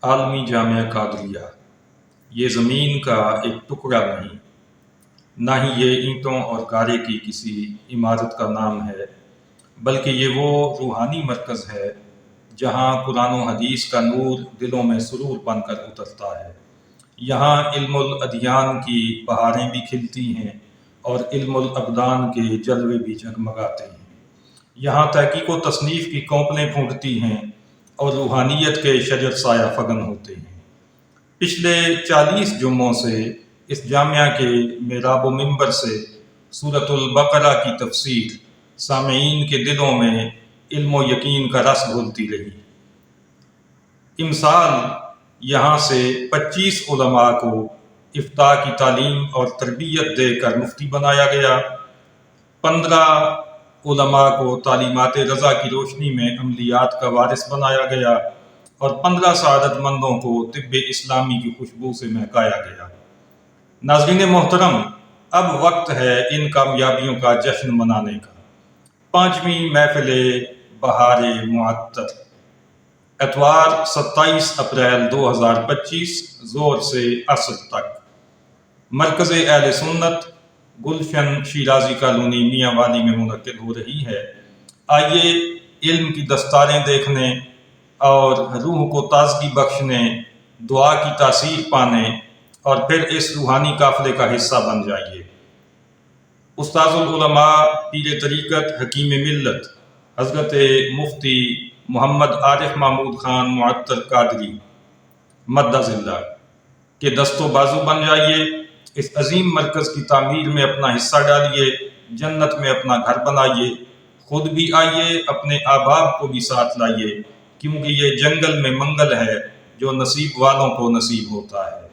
عالمی جامعہ قادریہ یہ زمین کا ایک ٹکڑا نہیں، نہ ہی یہ اینٹوں اور گارے کی کسی عمارت کا نام ہے، بلکہ یہ وہ روحانی مرکز ہے جہاں قرآن و حدیث کا نور دلوں میں سرور بن کر اترتا ہے۔ یہاں علم الادیان کی بہاریں بھی کھلتی ہیں اور علم الابدان کے جلوے بھی جگمگاتے ہیں۔ یہاں تحقیق و تصنیف کی کونپلیں پھوٹتی ہیں اور روحانیت کے شجر سایہ فگن ہوتے ہیں۔ پچھلے 40 جمعوں سے اس جامعہ کے محراب و منبر سے سورۃ البقرہ کی تفسیر سامعین کے دلوں میں علم و یقین کا رس گھولتی رہی۔ امسال یہاں سے 25 علماء کو افتاء کی تعلیم اور تربیت دے کر مفتی بنایا گیا، 15 علماء کو تعلیمات رضا کی روشنی میں عملیات کا وارث بنایا گیا اور 15 سعادت مندوں کو طب اسلامی کی خوشبو سے مہکایا گیا۔ ناظرین محترم، اب وقت ہے ان کامیابیوں کا جشن منانے کا۔ 5ویں محفل بہار معطر، اتوار 27 اپریل 2025 ظہر سے عصر تک، مرکز اہل سنت گلشن شیرازی کالونی میاں والی میں منعقد ہو رہی ہے۔ آئیے علم کی دستاریں دیکھنے اور روح کو تازگی بخشنے، دعا کی تاثیر پانے اور پھر اس روحانی قافلے کا حصہ بن جائیے۔ استاذ العلماء، پیر طریقت، حکیم ملت حضرت مفتی محمد عارف محمود خان معطر قادری مدظ اللہ کے دست و بازو بن جائیے۔ اس عظیم مرکز کی تعمیر میں اپنا حصہ ڈالیے، جنت میں اپنا گھر بنائیے، خود بھی آئیے، اپنے احباب کو بھی ساتھ لائیے، کیونکہ یہ جنگل میں منگل ہے جو نصیب والوں کو نصیب ہوتا ہے۔